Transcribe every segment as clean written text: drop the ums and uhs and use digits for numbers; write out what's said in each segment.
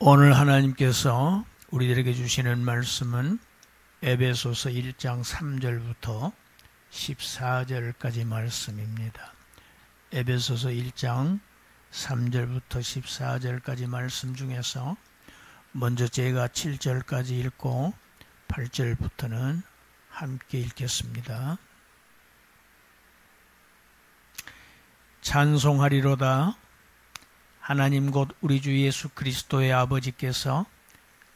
오늘 하나님께서 우리들에게 주시는 말씀은 에베소서 1장 3절부터 14절까지 말씀입니다. 에베소서 1장 3절부터 14절까지 말씀 중에서 먼저 제가 7절까지 읽고 8절부터는 함께 읽겠습니다. 찬송하리로다. 하나님 곧 우리 주 예수 그리스도의 아버지께서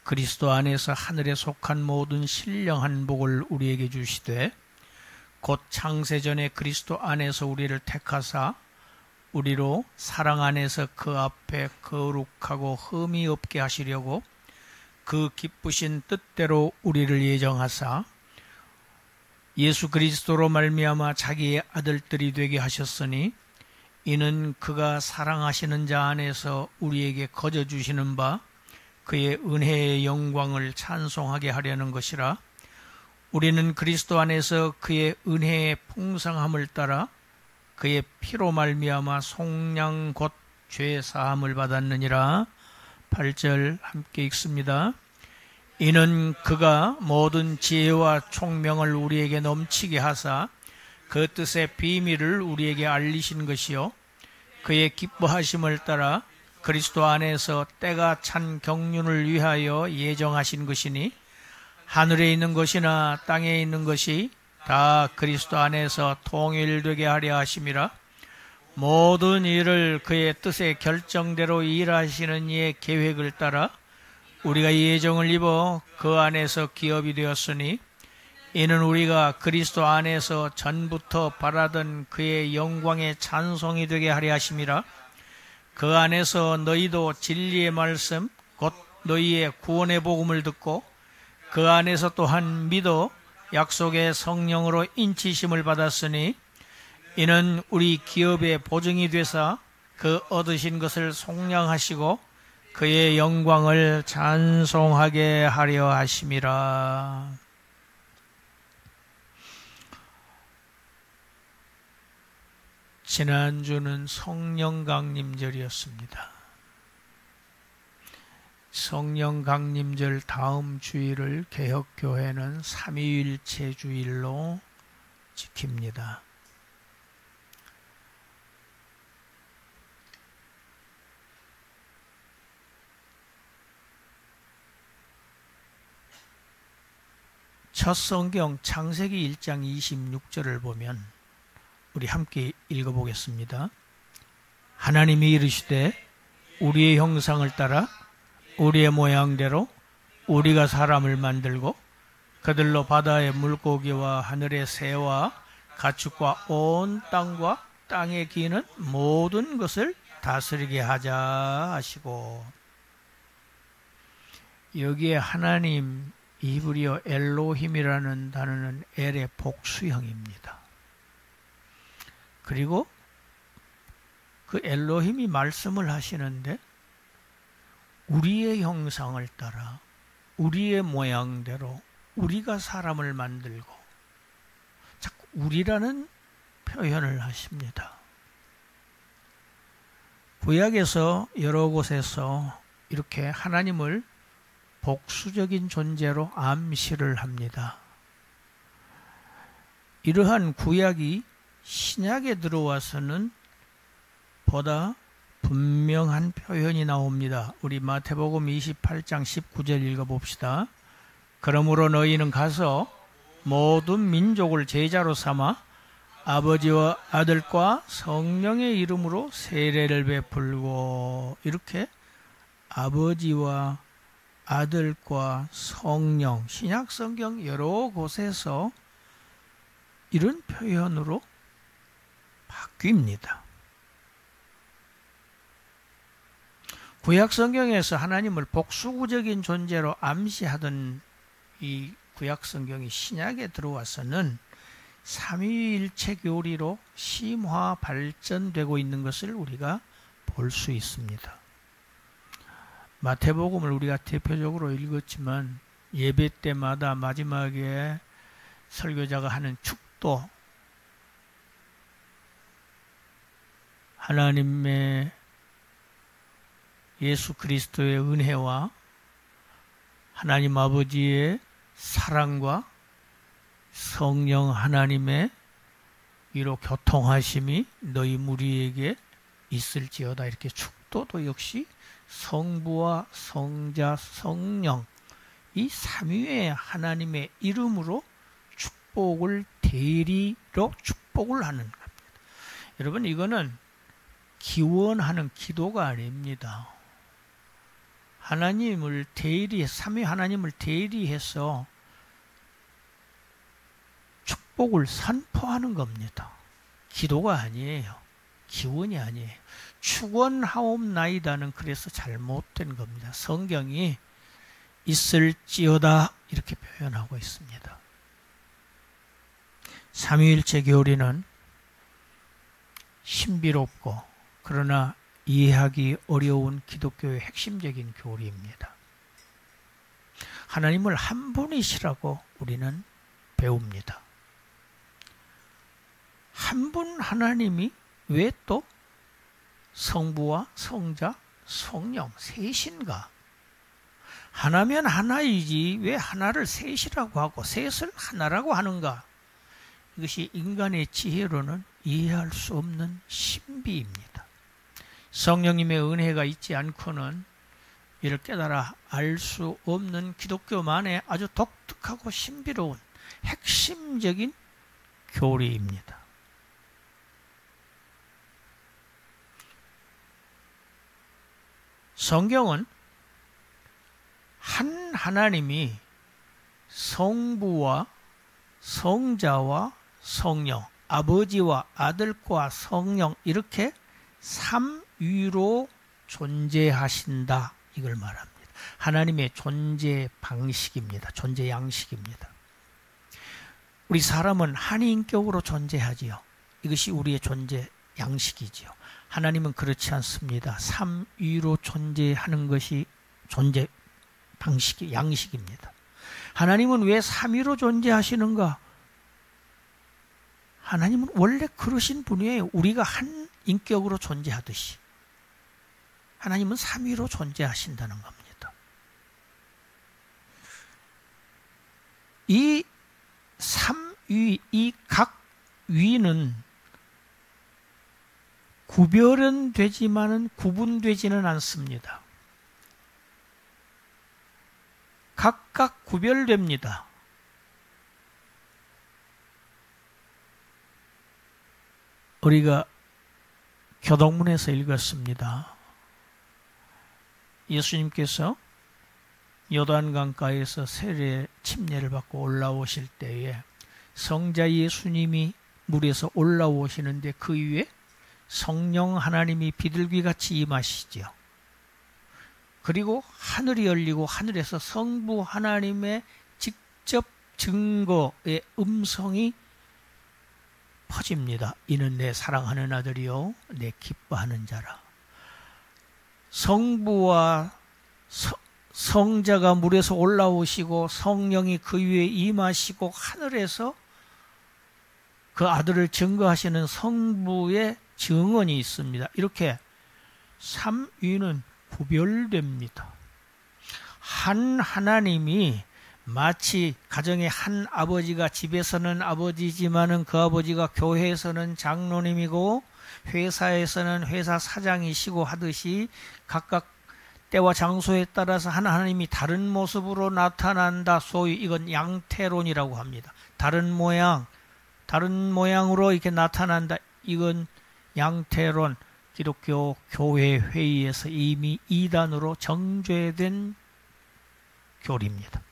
그리스도 안에서 하늘에 속한 모든 신령한 복을 우리에게 주시되 곧 창세전에 그리스도 안에서 우리를 택하사 우리로 사랑 안에서 그 앞에 거룩하고 흠이 없게 하시려고 그 기쁘신 뜻대로 우리를 예정하사 예수 그리스도로 말미암아 자기의 아들들이 되게 하셨으니 이는 그가 사랑하시는 자 안에서 우리에게 거저 주시는 바 그의 은혜의 영광을 찬송하게 하려는 것이라. 우리는 그리스도 안에서 그의 은혜의 풍성함을 따라 그의 피로 말미암아 속량 곧 죄 사함을 받았느니라. 8절 함께 읽습니다. 이는 그가 모든 지혜와 총명을 우리에게 넘치게 하사 그 뜻의 비밀을 우리에게 알리신 것이요 그의 기뻐하심을 따라 그리스도 안에서 때가 찬 경륜을 위하여 예정하신 것이니 하늘에 있는 것이나 땅에 있는 것이 다 그리스도 안에서 통일되게 하려 하심이라. 모든 일을 그의 뜻의 결정대로 일하시는 이의 계획을 따라 우리가 예정을 입어 그 안에서 기업이 되었으니 이는 우리가 그리스도 안에서 전부터 바라던 그의 영광의 찬송이 되게 하려 하심이라. 그 안에서 너희도 진리의 말씀 곧 너희의 구원의 복음을 듣고 그 안에서 또한 믿어 약속의 성령으로 인치심을 받았으니 이는 우리 기업의 보증이 되사 그 얻으신 것을 속량하시고 그의 영광을 찬송하게 하려 하심이라. 지난주는 성령 강림절이었습니다. 성령 강림절 다음 주일을 개혁교회는 삼위일체 주일로 지킵니다. 첫 성경 창세기 1장 26절을 보면 우리 함께 읽어보겠습니다. 하나님이 이르시되 우리의 형상을 따라 우리의 모양대로 우리가 사람을 만들고 그들로 바다의 물고기와 하늘의 새와 가축과 온 땅과 땅에 기는 모든 것을 다스리게 하자 하시고, 여기에 하나님 이브리어 엘로힘이라는 단어는 엘의 복수형입니다. 그리고 그 엘로힘이 말씀을 하시는데 우리의 형상을 따라 우리의 모양대로 우리가 사람을 만들고, 자꾸 우리라는 표현을 하십니다. 구약에서 여러 곳에서 이렇게 하나님을 복수적인 존재로 암시를 합니다. 이러한 구약이 신약에 들어와서는 보다 분명한 표현이 나옵니다. 우리 마태복음 28장 19절 읽어봅시다. 그러므로 너희는 가서 모든 민족을 제자로 삼아 아버지와 아들과 성령의 이름으로 세례를 베풀고, 이렇게 아버지와 아들과 성령, 신약 성경 여러 곳에서 이런 표현으로 바뀝니다. 구약 성경에서 하나님을 복수구적인 존재로 암시하던 이 구약 성경이 신약에 들어와서는 삼위일체 교리로 심화 발전되고 있는 것을 우리가 볼 수 있습니다. 마태복음을 우리가 대표적으로 읽었지만 예배 때마다 마지막에 설교자가 하는 축도, 하나님의 예수 그리스도의 은혜와 하나님 아버지의 사랑과 성령 하나님의 위로 교통하심이 너희 무리에게 있을지어다. 이렇게 축도도 역시 성부와 성자, 성령 이 삼위의 하나님의 이름으로 축복을 대리로 축복을 하는 겁니다. 여러분, 이거는 기원하는 기도가 아닙니다. 하나님을 삼위 하나님을 대리해서 축복을 선포하는 겁니다. 기도가 아니에요. 기원이 아니에요. 축원하옵나이다는 그래서 잘못된 겁니다. 성경이 있을지어다 이렇게 표현하고 있습니다. 삼위일체 교리는 신비롭고 그러나 이해하기 어려운 기독교의 핵심적인 교리입니다. 하나님을 한 분이시라고 우리는 배웁니다. 한 분 하나님이 왜 또 성부와 성자, 성령 셋인가? 하나면 하나이지 왜 하나를 셋이라고 하고 셋을 하나라고 하는가? 이것이 인간의 지혜로는 이해할 수 없는 신비입니다. 성령님의 은혜가 있지 않고는 이를 깨달아 알 수 없는 기독교만의 아주 독특하고 신비로운 핵심적인 교리입니다. 성경은 한 하나님이 성부와 성자와 성령, 아버지와 아들과 성령 이렇게 삼위로 존재하신다 이걸 말합니다. 하나님의 존재 방식입니다. 존재 양식입니다. 우리 사람은 한 인격으로 존재하지요. 이것이 우리의 존재 양식이지요. 하나님은 그렇지 않습니다. 삼위로 존재하는 것이 존재 방식이 양식입니다. 하나님은 왜 삼위로 존재하시는가? 하나님은 원래 그러신 분이에요. 우리가 한 인격으로 존재하듯이 하나님은 삼위로 존재하신다는 겁니다. 이 삼위, 이 각 위는 구별은 되지만은 구분되지는 않습니다. 각각 구별됩니다. 우리가 교동문에서 읽었습니다. 예수님께서 요단강가에서 세례 침례를 받고 올라오실 때에 성자 예수님이 물에서 올라오시는데 그 위에 성령 하나님이 비둘기같이 임하시죠. 그리고 하늘이 열리고 하늘에서 성부 하나님의 직접 증거의 음성이 퍼집니다. 이는 내 사랑하는 아들이요 내 기뻐하는 자라. 성부와 성자가 물에서 올라오시고 성령이 그 위에 임하시고 하늘에서 그 아들을 증거하시는 성부의 증언이 있습니다. 이렇게 삼위는 구별됩니다. 한 하나님이 마치 가정의 한 아버지가 집에서는 아버지지만은 그 아버지가 교회에서는 장로님이고 회사에서는 회사 사장이시고 하듯이 각각 때와 장소에 따라서 한 하나님이 다른 모습으로 나타난다. 소위 이건 양태론이라고 합니다. 다른 모양으로 이렇게 나타난다. 이건 양태론, 기독교 교회 회의에서 이미 이단으로 정죄된 교리입니다.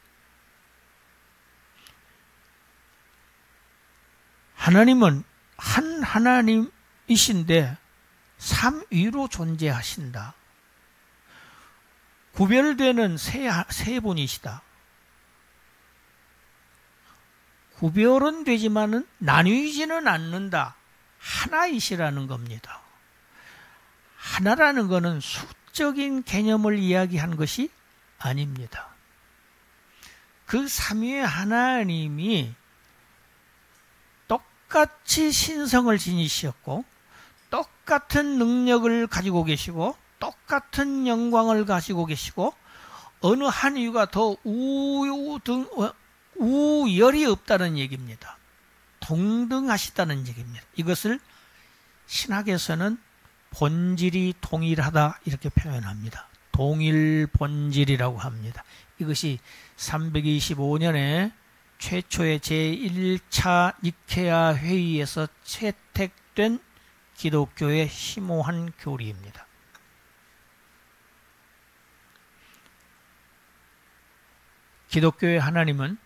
하나님은 한 하나님이신데 삼위로 존재하신다. 구별되는 세 분이시다. 구별은 되지만은 나뉘지는 않는다. 하나이시라는 겁니다. 하나라는 것은 수적인 개념을 이야기한 것이 아닙니다. 그 삼위의 하나님이 똑같이 신성을 지니셨고 똑같은 능력을 가지고 계시고 똑같은 영광을 가지고 계시고 어느 한 이유가 더 우열이 없다는 얘기입니다. 동등하시다는 얘기입니다. 이것을 신학에서는 본질이 동일하다 이렇게 표현합니다. 동일 본질이라고 합니다. 이것이 325년에 최초의 제1차 니케아 회의에서 채택된 기독교의 심오한 교리입니다. 기독교의 하나님은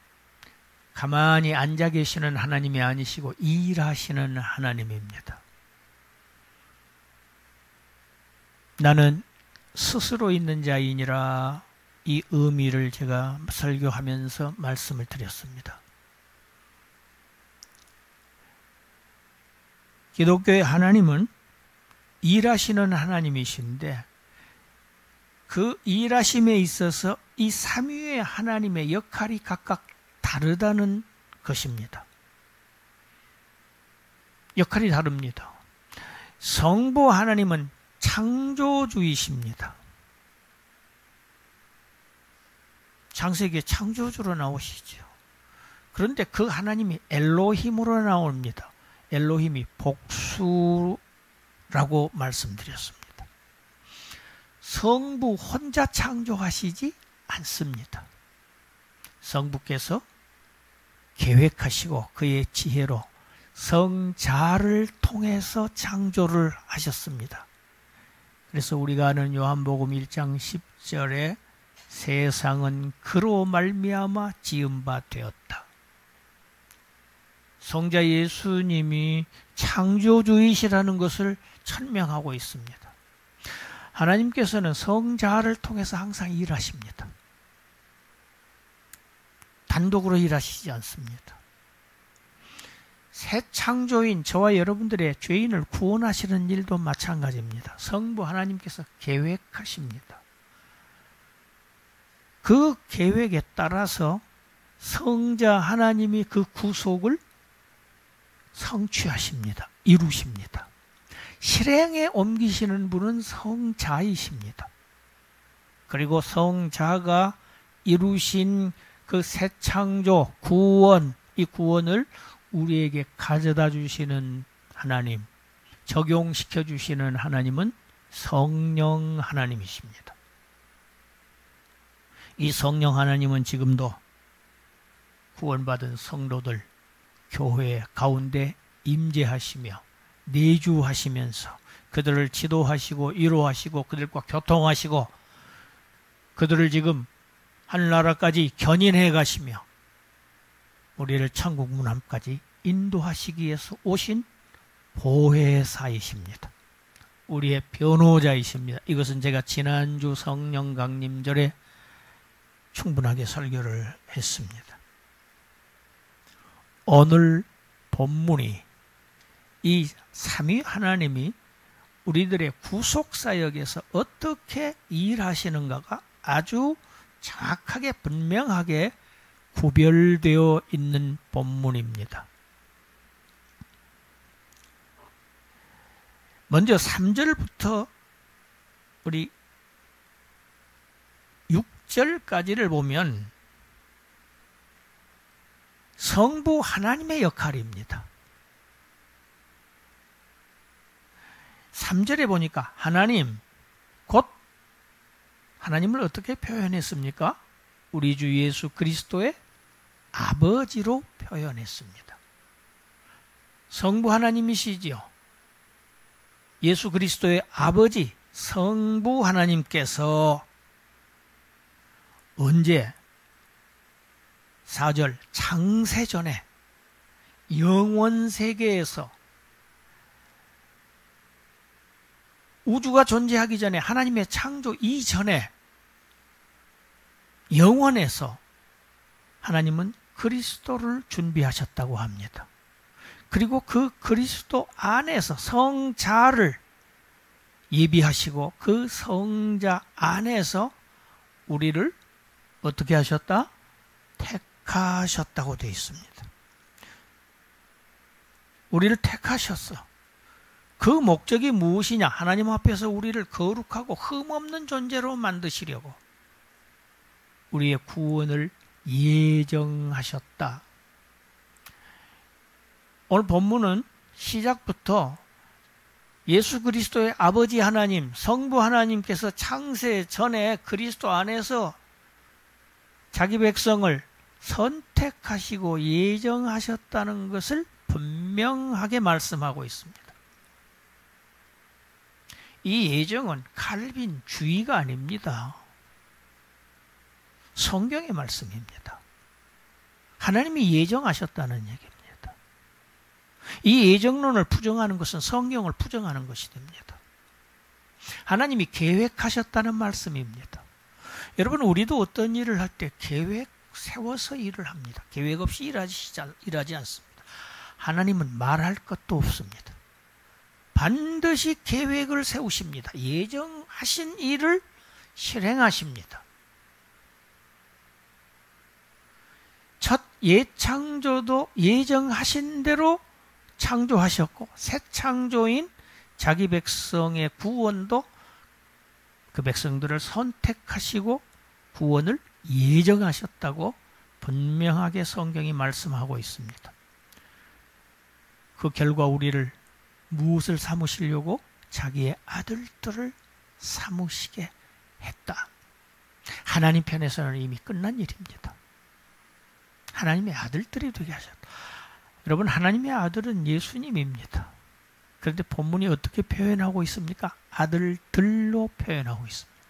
가만히 앉아 계시는 하나님이 아니시고 일하시는 하나님입니다. 나는 스스로 있는 자이니라, 이 의미를 제가 설교하면서 말씀을 드렸습니다. 기독교의 하나님은 일하시는 하나님이신데 그 일하심에 있어서 이 삼위의 하나님의 역할이 각각 다르다는 것입니다. 역할이 다릅니다. 성부 하나님은 창조주이십니다. 창세기에 창조주로 나오시죠. 그런데 그 하나님이 엘로힘으로 나옵니다. 엘로힘이 복수라고 말씀드렸습니다. 성부 혼자 창조하시지 않습니다. 성부께서 계획하시고 그의 지혜로 성자를 통해서 창조를 하셨습니다. 그래서 우리가 아는 요한복음 1장 10절에 세상은 그로 말미암아 지은 바 되었다. 성자 예수님이 창조주이시라는 것을 설명하고 있습니다. 하나님께서는 성자를 통해서 항상 일하십니다. 단독으로 일하시지 않습니다. 새 창조인 저와 여러분들의 죄인을 구원하시는 일도 마찬가지입니다. 성부 하나님께서 계획하십니다. 그 계획에 따라서 성자 하나님이 그 구속을 성취하십니다. 이루십니다. 실행에 옮기시는 분은 성자이십니다. 그리고 성자가 이루신 그 새 창조, 구원, 이 구원을 우리에게 가져다 주시는 하나님, 적용시켜 주시는 하나님은 성령 하나님이십니다. 이 성령 하나님은 지금도 구원받은 성도들 교회 가운데 임재하시며 내주하시면서 그들을 지도하시고 위로하시고 그들과 교통하시고 그들을 지금 하늘나라까지 견인해 가시며 우리를 천국 문 앞까지 인도하시기 위해서 오신 보혜사이십니다. 우리의 변호자이십니다. 이것은 제가 지난주 성령 강림절에 충분하게 설교를 했습니다. 오늘 본문이 이 삼위 하나님이 우리들의 구속사역에서 어떻게 일하시는가가 아주 정확하게 분명하게 구별되어 있는 본문입니다. 먼저 3절부터 우리 6절까지를 보면 성부 하나님의 역할입니다. 3절에 보니까 하나님, 곧 하나님을 어떻게 표현했습니까? 우리 주 예수 그리스도의 아버지로 표현했습니다. 성부 하나님이시지요. 예수 그리스도의 아버지 성부 하나님께서 언제? 4절 창세전에 영원세계에서 우주가 존재하기 전에 하나님의 창조 이전에 영원에서 하나님은 그리스도를 준비하셨다고 합니다. 그리고 그 그리스도 안에서 성자를 예비하시고 그 성자 안에서 우리를 어떻게 하셨다? 택하셨다고 되어 있습니다. 우리를 택하셨어. 그 목적이 무엇이냐? 하나님 앞에서 우리를 거룩하고 흠없는 존재로 만드시려고 우리의 구원을 예정하셨다. 오늘 본문은 시작부터 예수 그리스도의 아버지 하나님, 성부 하나님께서 창세 전에 그리스도 안에서 자기 백성을 선택하시고 예정하셨다는 것을 분명하게 말씀하고 있습니다. 이 예정은 칼빈주의가 아닙니다. 성경의 말씀입니다. 하나님이 예정하셨다는 얘기입니다. 이 예정론을 부정하는 것은 성경을 부정하는 것이 됩니다. 하나님이 계획하셨다는 말씀입니다. 여러분, 우리도 어떤 일을 할 때 계획 세워서 일을 합니다. 계획 없이 일하지 않습니다. 하나님은 말할 것도 없습니다. 반드시 계획을 세우십니다. 예정하신 일을 실행하십니다. 첫 예창조도 예정하신 대로 창조하셨고, 새 창조인 자기 백성의 구원도 그 백성들을 선택하시고 구원을 예정하셨다고 분명하게 성경이 말씀하고 있습니다. 그 결과 우리를 무엇을 삼으시려고? 자기의 아들들을 삼으시게 했다. 하나님 편에서는 이미 끝난 일입니다. 하나님의 아들들이 되게 하셨다. 여러분, 하나님의 아들은 예수님입니다. 그런데 본문이 어떻게 표현하고 있습니까? 아들들로 표현하고 있습니다.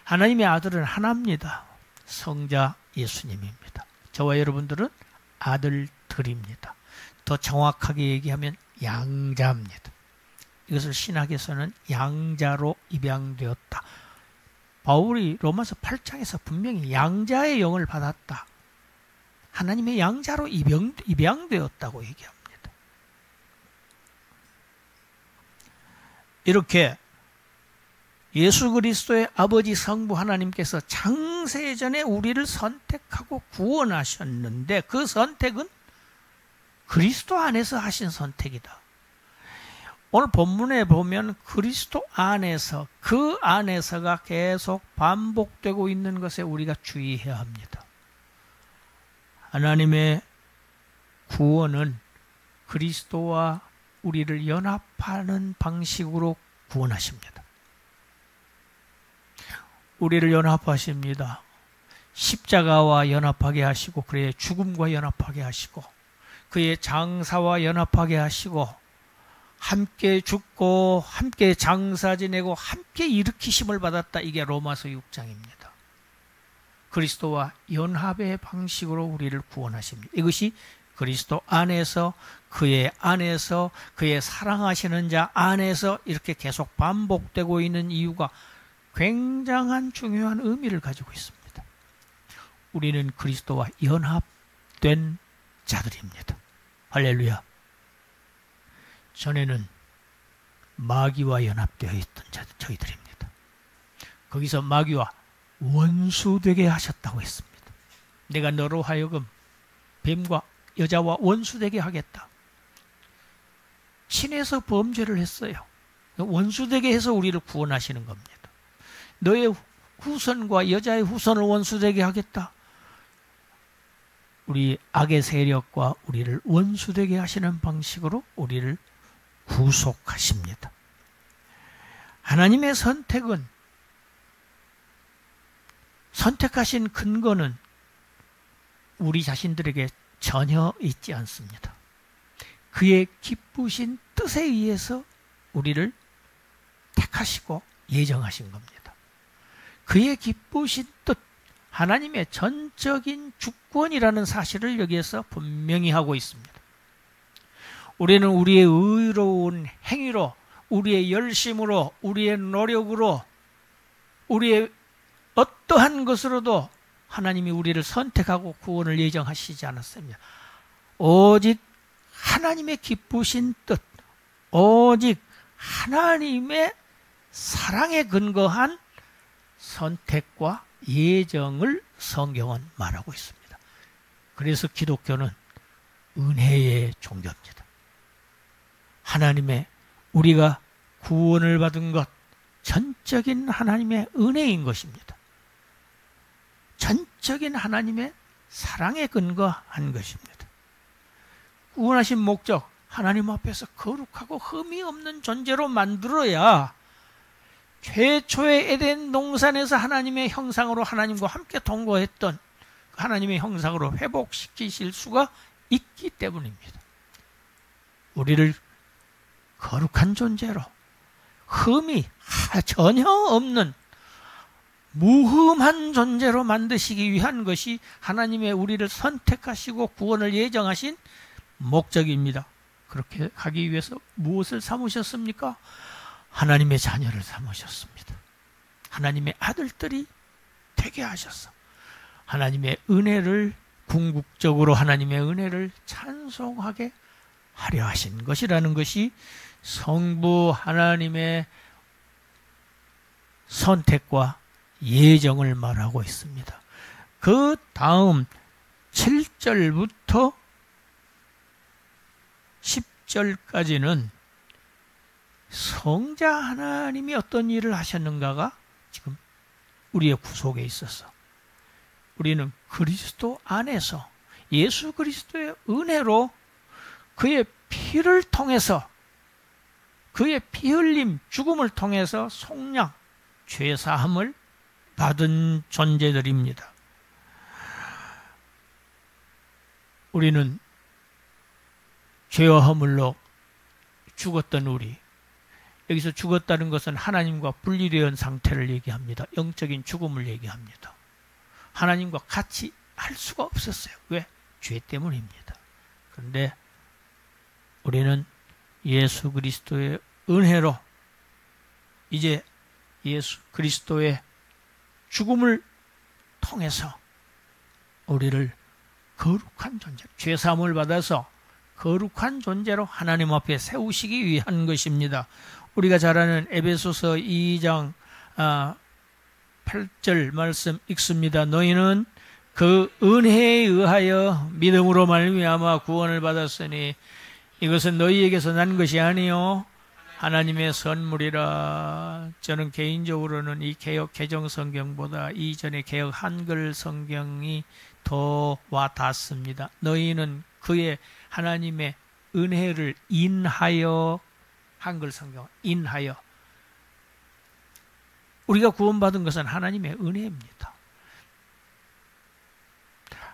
하나님의 아들은 하나입니다. 성자 예수님입니다. 저와 여러분들은 아들들입니다. 더 정확하게 얘기하면 양자입니다. 이것을 신학에서는 양자로 입양되었다. 바울이 로마서 8장에서 분명히 양자의 영을 받았다. 하나님의 양자로 입양되었다고 얘기합니다. 이렇게 예수 그리스도의 아버지 성부 하나님께서 창세전에 우리를 선택하고 구원하셨는데, 그 선택은 그리스도 안에서 하신 선택이다. 오늘 본문에 보면 그리스도 안에서, 그 안에서가 계속 반복되고 있는 것에 우리가 주의해야 합니다. 하나님의 구원은 그리스도와 우리를 연합하는 방식으로 구원하십니다. 우리를 연합하십니다. 십자가와 연합하게 하시고, 그의 죽음과 연합하게 하시고, 그의 장사와 연합하게 하시고, 함께 죽고 함께 장사 지내고 함께 일으키심을 받았다. 이게 로마서 6장입니다. 그리스도와 연합의 방식으로 우리를 구원하십니다. 이것이 그리스도 안에서, 그의 안에서, 그의 사랑하시는 자 안에서 이렇게 계속 반복되고 있는 이유가 굉장한 중요한 의미를 가지고 있습니다. 우리는 그리스도와 연합된 자들입니다. 할렐루야. 전에는 마귀와 연합되어 있던 저희들입니다. 거기서 마귀와 원수되게 하셨다고 했습니다. 내가 너로 하여금 뱀과 여자와 원수되게 하겠다. 친해서 범죄를 했어요. 원수되게 해서 우리를 구원하시는 겁니다. 너의 후손과 여자의 후손을 원수되게 하겠다. 우리 악의 세력과 우리를 원수되게 하시는 방식으로 우리를 구속하십니다. 하나님의 선택은, 선택하신 근거는 우리 자신들에게 전혀 있지 않습니다. 그의 기쁘신 뜻에 의해서 우리를 택하시고 예정하신 겁니다. 그의 기쁘신 뜻, 하나님의 전적인 주권이라는 사실을 여기에서 분명히 하고 있습니다. 우리는 우리의 의로운 행위로, 우리의 열심으로, 우리의 노력으로, 우리의 어떠한 것으로도 하나님이 우리를 선택하고 구원을 예정하시지 않았습니다. 오직 하나님의 기쁘신 뜻, 오직 하나님의 사랑에 근거한 선택과 예정을 성경은 말하고 있습니다. 그래서 기독교는 은혜의 종교입니다. 하나님의 우리가 구원을 받은 것, 전적인 하나님의 은혜인 것입니다. 전적인 하나님의 사랑에 근거한 것입니다. 구원하신 목적, 하나님 앞에서 거룩하고 흠이 없는 존재로 만들어야 최초의 에덴 동산에서 하나님의 형상으로 하나님과 함께 동거했던 하나님의 형상으로 회복시키실 수가 있기 때문입니다. 우리를 거룩한 존재로 흠이 전혀 없는 무흠한 존재로 만드시기 위한 것이 하나님의 우리를 선택하시고 구원을 예정하신 목적입니다. 그렇게 하기 위해서 무엇을 삼으셨습니까? 하나님의 자녀를 삼으셨습니다. 하나님의 아들들이 되게 하셔서 하나님의 은혜를 궁극적으로 하나님의 은혜를 찬송하게 하려 하신 것이라는 것이 성부 하나님의 선택과 예정을 말하고 있습니다. 그 다음 7절부터 10절까지는 성자 하나님이 어떤 일을 하셨는가가 지금 우리의 구속에 있어서 우리는 그리스도 안에서 예수 그리스도의 은혜로 그의 피를 통해서 그의 피 흘림 죽음을 통해서 속량 죄사함을 받은 존재들입니다. 우리는 죄와 허물로 죽었던 우리, 여기서 죽었다는 것은 하나님과 분리된 상태를 얘기합니다. 영적인 죽음을 얘기합니다. 하나님과 같이 할 수가 없었어요. 왜? 죄 때문입니다. 그런데 우리는 예수 그리스도의 은혜로 이제 예수 그리스도의 죽음을 통해서 우리를 거룩한 존재, 죄사함을 받아서 거룩한 존재로 하나님 앞에 세우시기 위한 것입니다. 우리가 잘 아는 에베소서 2장 8절 말씀 읽습니다. 너희는 그 은혜에 의하여 믿음으로 말미암아 구원을 받았으니 이것은 너희에게서 난 것이 아니요 하나님의 선물이라. 저는 개인적으로는 이 개역 개정 성경보다 이전의 개역 한글 성경이 더 와닿습니다. 너희는 그의 하나님의 은혜를 인하여, 한글 성경 인하여, 우리가 구원받은 것은 하나님의 은혜입니다.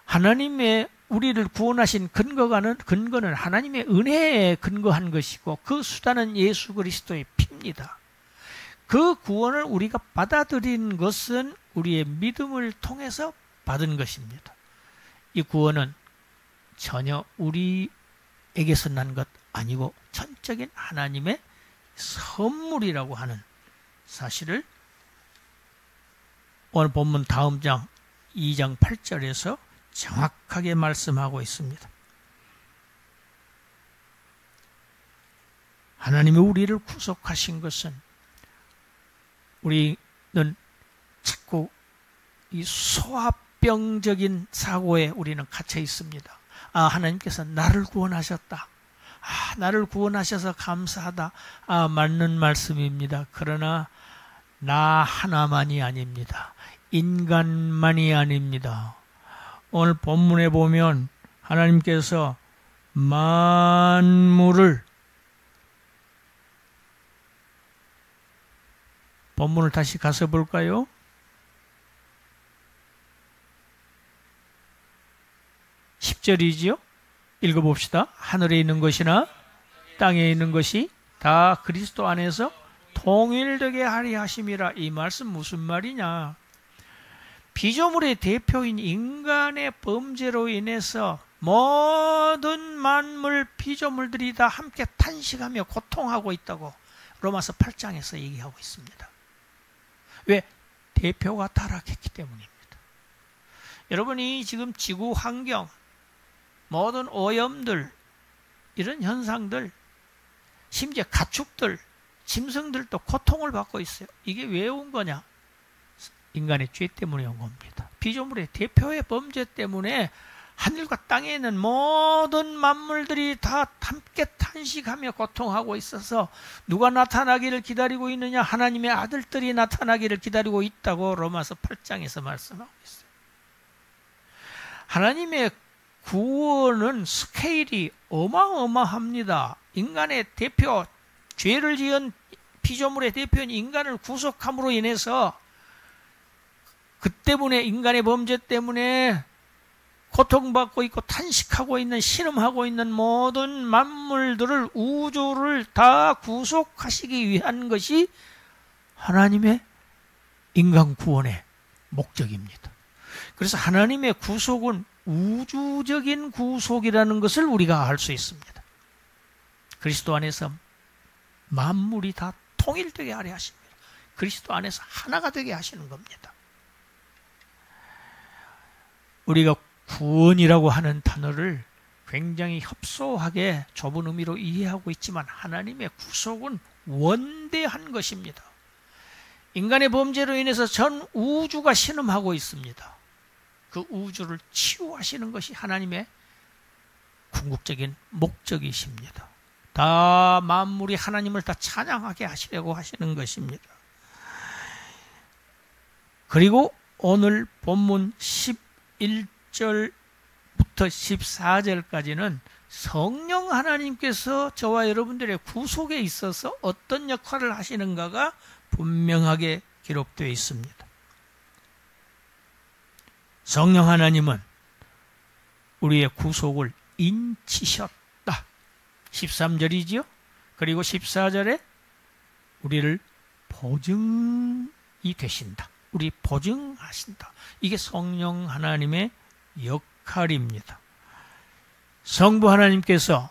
하나님의 우리를 구원하신 근거는 하나님의 은혜에 근거한 것이고 그 수단은 예수 그리스도의 피입니다. 그 구원을 우리가 받아들인 것은 우리의 믿음을 통해서 받은 것입니다. 이 구원은 전혀 우리에게서 난 것 아니고 전적인 하나님의 선물이라고 하는 사실을 오늘 본문 다음 장 2장 8절에서 정확하게 말씀하고 있습니다. 하나님이 우리를 구속하신 것은 우리는 자꾸 이 소화병적인 사고에 우리는 갇혀 있습니다. 아, 하나님께서 나를 구원하셨다. 아, 나를 구원하셔서 감사하다. 아, 맞는 말씀입니다. 그러나 나 하나만이 아닙니다. 인간만이 아닙니다. 오늘 본문에 보면 하나님께서 만물을, 본문을 다시 가서 볼까요? 10절이지요? 읽어봅시다. 하늘에 있는 것이나 땅에 있는 것이 다 그리스도 안에서 통일되게 하리 하심이라. 이 말씀 무슨 말이냐? 피조물의 대표인 인간의 범죄로 인해서 모든 만물 피조물들이 다 함께 탄식하며 고통하고 있다고 로마서 8장에서 얘기하고 있습니다. 왜? 대표가 타락했기 때문입니다. 여러분이 지금 지구 환경, 모든 오염들, 이런 현상들, 심지어 가축들, 짐승들도 고통을 받고 있어요. 이게 왜 온 거냐? 인간의 죄 때문에 온 겁니다. 피조물의 대표의 범죄 때문에 하늘과 땅에 있는 모든 만물들이 다 함께 탄식하며 고통하고 있어서 누가 나타나기를 기다리고 있느냐? 하나님의 아들들이 나타나기를 기다리고 있다고 로마서 8장에서 말씀하고 있어요. 하나님의 구원은 스케일이 어마어마합니다. 인간의 대표, 죄를 지은 피조물의 대표인 인간을 구속함으로 인해서 그 때문에 인간의 범죄 때문에 고통받고 있고 탄식하고 있는, 신음하고 있는 모든 만물들을, 우주를 다 구속하시기 위한 것이 하나님의 인간 구원의 목적입니다. 그래서 하나님의 구속은 우주적인 구속이라는 것을 우리가 알 수 있습니다. 그리스도 안에서 만물이 다 통일되게 하려 하십니다. 그리스도 안에서 하나가 되게 하시는 겁니다. 우리가 구원이라고 하는 단어를 굉장히 협소하게 좁은 의미로 이해하고 있지만 하나님의 구속은 원대한 것입니다. 인간의 범죄로 인해서 전 우주가 신음하고 있습니다. 그 우주를 치유하시는 것이 하나님의 궁극적인 목적이십니다. 다 만물이 하나님을 다 찬양하게 하시려고 하시는 것입니다. 그리고 오늘 본문 11절부터 14절까지는 성령 하나님께서 저와 여러분들의 구속에 있어서 어떤 역할을 하시는가가 분명하게 기록되어 있습니다. 성령 하나님은 우리의 구속을 인치셨다. 13절이지요. 그리고 14절에 우리를 보증이 되신다. 우리 보증하신다. 이게 성령 하나님의 역할입니다. 성부 하나님께서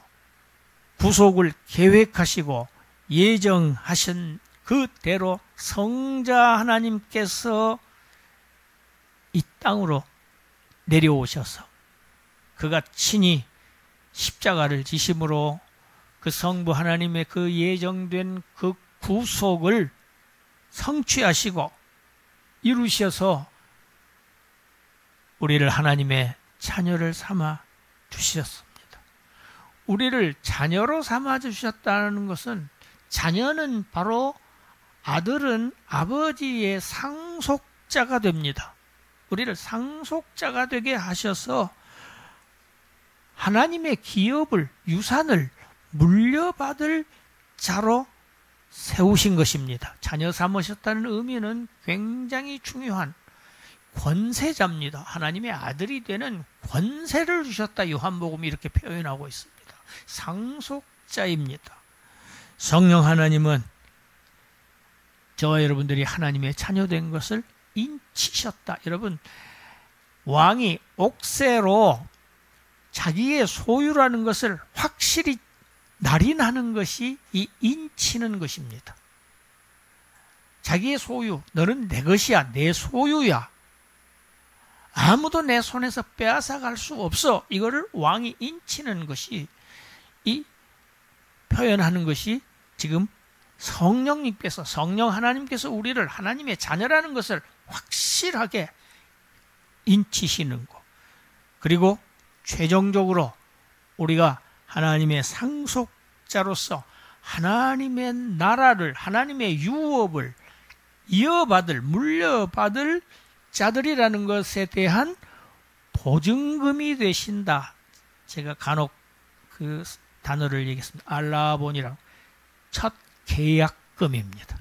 구속을 계획하시고 예정하신 그대로 성자 하나님께서 이 땅으로 내려오셔서 그가 친히 십자가를 지심으로 그 성부 하나님의 그 예정된 그 구속을 성취하시고 이루셔서 우리를 하나님의 자녀를 삼아 주셨습니다. 우리를 자녀로 삼아 주셨다는 것은, 자녀는 바로 아들은 아버지의 상속자가 됩니다. 우리를 상속자가 되게 하셔서 하나님의 기업을, 유산을 물려받을 자로 세우신 것입니다. 자녀 삼으셨다는 의미는 굉장히 중요한 권세자입니다. 하나님의 아들이 되는 권세를 주셨다. 요한복음이 이렇게 표현하고 있습니다. 상속자입니다. 성령 하나님은 저와 여러분들이 하나님의 자녀된 것을 인치셨다. 여러분, 왕이 옥새로 자기의 소유라는 것을 확실히 날인하는 것이 이 인치는 것입니다. 자기의 소유, 너는 내 것이야, 내 소유야. 아무도 내 손에서 빼앗아갈 수 없어. 이거를 왕이 인치는 것이, 이 표현하는 것이 지금 성령님께서, 성령 하나님께서 우리를 하나님의 자녀라는 것을 확실하게 인치시는 것. 그리고 최종적으로 우리가 하나님의 상속자로서 하나님의 나라를, 하나님의 유업을 이어받을, 물려받을 자들이라는 것에 대한 보증금이 되신다. 제가 간혹 그 단어를 얘기했습니다. 알라본이라고. 첫 계약금입니다.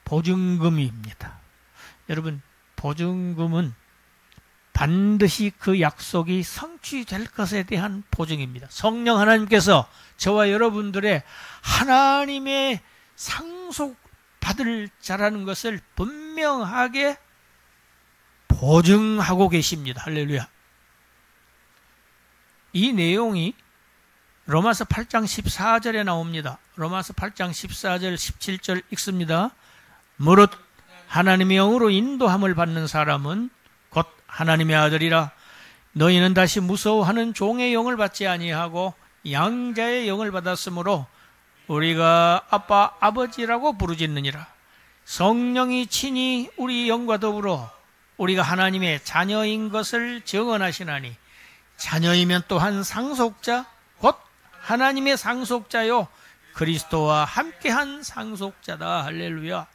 보증금입니다. 여러분, 보증금은 반드시 그 약속이 성취될 것에 대한 보증입니다. 성령 하나님께서 저와 여러분들의 하나님의 상속받을 자라는 것을 분명하게 보증하고 계십니다. 할렐루야. 이 내용이 로마서 8장 14절에 나옵니다. 로마서 8장 14절 17절 읽습니다. 무릇 하나님의 영으로 인도함을 받는 사람은 곧 하나님의 아들이라. 너희는 다시 무서워하는 종의 영을 받지 아니하고 양자의 영을 받았으므로 우리가 아빠 아버지라고 부르짖느니라. 성령이 친히 우리 영과 더불어 우리가 하나님의 자녀인 것을 증언하시나니 자녀이면 또한 상속자 곧 하나님의 상속자요 그리스도와 함께한 상속자다. 할렐루야.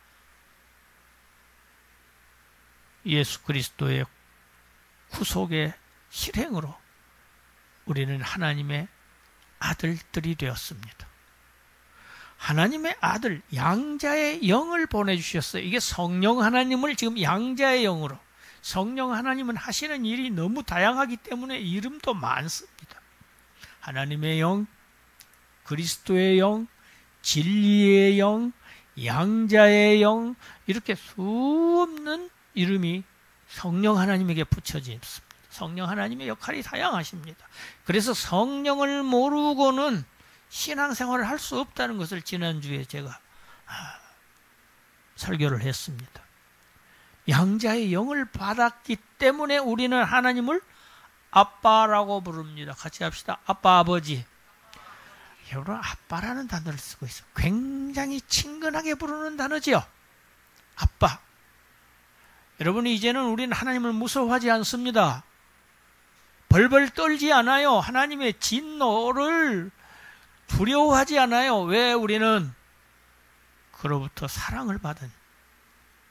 예수 그리스도의 구속의 실행으로 우리는 하나님의 아들들이 되었습니다. 하나님의 아들 양자의 영을 보내주셨어요. 이게 성령 하나님을 지금 양자의 영으로, 성령 하나님은 하시는 일이 너무 다양하기 때문에 이름도 많습니다. 하나님의 영, 그리스도의 영, 진리의 영, 양자의 영, 이렇게 수없는 이름이 성령 하나님에게 붙여져 있습니다. 성령 하나님의 역할이 다양하십니다. 그래서 성령을 모르고는 신앙생활을 할 수 없다는 것을 지난주에 제가 설교를 했습니다. 양자의 영을 받았기 때문에 우리는 하나님을 아빠라고 부릅니다. 같이 합시다. 아빠, 아버지. 여러분, 아빠라는 단어를 쓰고 있어요. 굉장히 친근하게 부르는 단어지요. 아빠. 여러분, 이제는 우리는 하나님을 무서워하지 않습니다. 벌벌 떨지 않아요. 하나님의 진노를 두려워하지 않아요. 왜? 우리는 그로부터 사랑을 받은,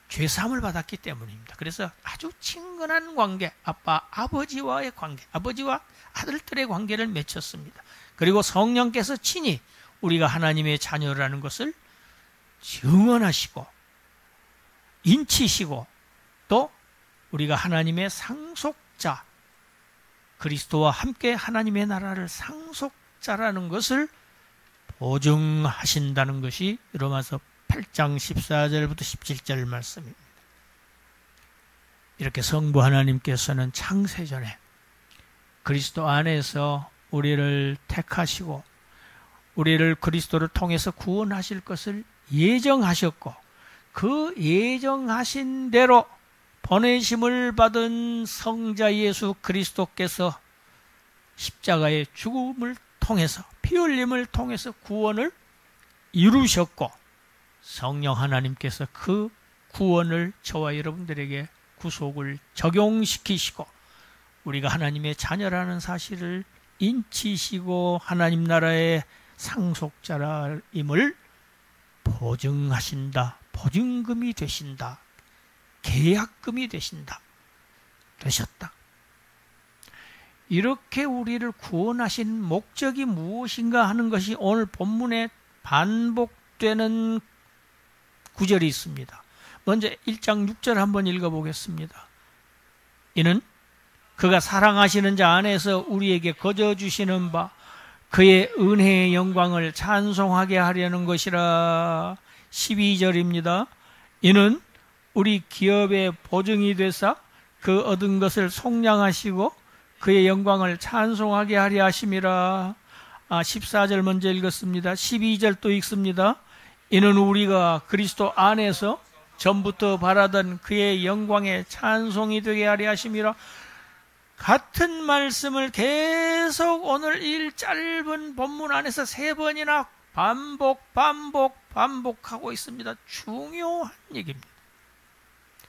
죄사함을 받았기 때문입니다. 그래서 아주 친근한 관계, 아빠, 아버지와의 관계, 아버지와 아들들의 관계를 맺혔습니다. 그리고 성령께서 친히 우리가 하나님의 자녀라는 것을 증언하시고 인치시고 또 우리가 하나님의 상속자, 그리스도와 함께 하나님의 나라를 상속자라는 것을 보증하신다는 것이 로마서 8장 14절부터 17절 말씀입니다. 이렇게 성부 하나님께서는 창세전에 그리스도 안에서 우리를 택하시고 우리를 그리스도를 통해서 구원하실 것을 예정하셨고 그 예정하신 대로 보내심을 받은 성자 예수 그리스도께서 십자가의 죽음을 통해서 피 흘림을 통해서 구원을 이루셨고 성령 하나님께서 그 구원을 저와 여러분들에게 구속을 적용시키시고 우리가 하나님의 자녀라는 사실을 인치시고 하나님 나라의 상속자임을 보증하신다. 보증금이 되신다. 계약금이 되셨다. 이렇게 우리를 구원하신 목적이 무엇인가 하는 것이 오늘 본문에 반복되는 구절이 있습니다. 먼저 1장 6절 한번 읽어보겠습니다. 이는 그가 사랑하시는 자 안에서 우리에게 거저주시는 바 그의 은혜의 영광을 찬송하게 하려는 것이라. 12절입니다. 이는 우리 기업의 보증이 되사 그 얻은 것을 속량하시고 그의 영광을 찬송하게 하려 하심이라. 14절 먼저 읽었습니다. 12절 또 읽습니다. 이는 우리가 그리스도 안에서 전부터 바라던 그의 영광의 찬송이 되게 하려 하심이라. 같은 말씀을 계속 오늘 이 짧은 본문 안에서 3번이나 반복하고 있습니다. 중요한 얘기입니다.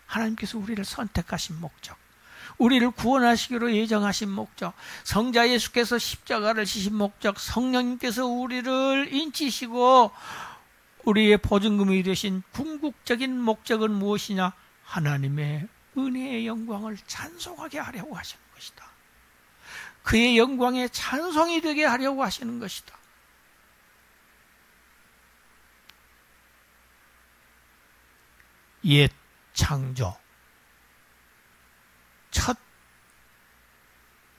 하나님께서 우리를 선택하신 목적, 우리를 구원하시기로 예정하신 목적, 성자 예수께서 십자가를 지신 목적, 성령님께서 우리를 인치시고 우리의 보증금이 되신 궁극적인 목적은 무엇이냐? 하나님의 은혜의 영광을 찬송하게 하려고 하시는 것이다. 그의 영광의 찬송이 되게 하려고 하시는 것이다. 옛 창조, 첫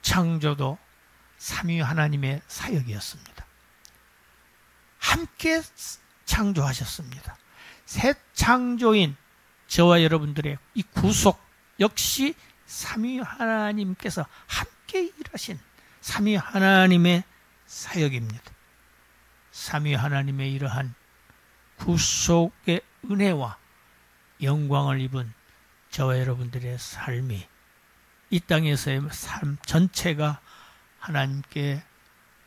창조도 삼위 하나님의 사역이었습니다. 함께 창조하셨습니다. 새 창조인 저와 여러분들의 이 구속 역시 삼위 하나님께서 함께 일하신 삼위 하나님의 사역입니다. 삼위 하나님의 이러한 구속의 은혜와 영광을 입은 저와 여러분들의 삶이 이 땅에서의 삶 전체가 하나님께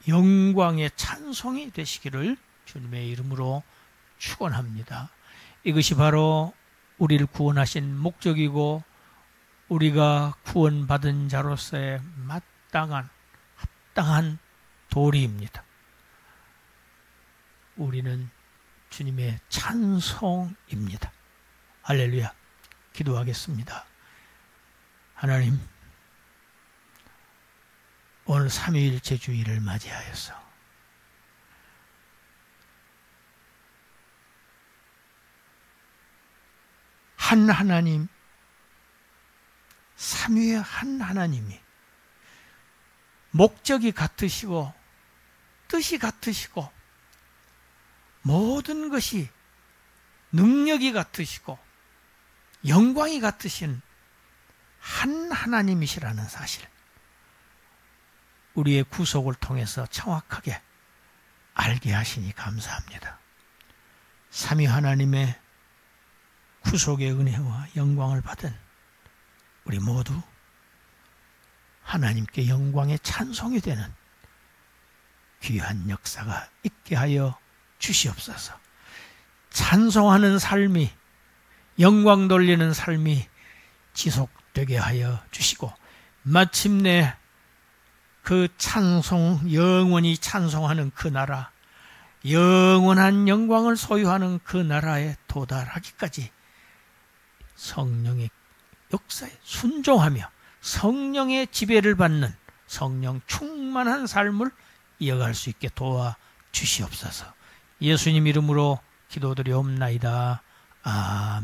영광의 찬송이 되시기를 주님의 이름으로 축원합니다. 이것이 바로 우리를 구원하신 목적이고 우리가 구원받은 자로서의 마땅한 합당한 도리입니다. 우리는 주님의 찬송입니다. 할렐루야. 기도하겠습니다. 하나님, 오늘 삼위일체 주일을 맞이하여서 한 하나님, 삼위의 한 하나님이 목적이 같으시고 뜻이 같으시고 모든 것이 능력이 같으시고 영광이 같으신 한 하나님이시라는 사실, 우리의 구속을 통해서 정확하게 알게 하시니 감사합니다. 삼위 하나님의 구속의 은혜와 영광을 받은 우리 모두 하나님께 영광의 찬송이 되는 귀한 역사가 있게 하여 주시옵소서. 찬송하는 삶이, 영광 돌리는 삶이 지속되게 하여 주시고, 마침내 그 찬송, 영원히 찬송하는 그 나라, 영원한 영광을 소유하는 그 나라에 도달하기까지 성령의 역사에 순종하며 성령의 지배를 받는 성령 충만한 삶을 이어갈 수 있게 도와주시옵소서. 예수님 이름으로 기도드리옵나이다. 아멘.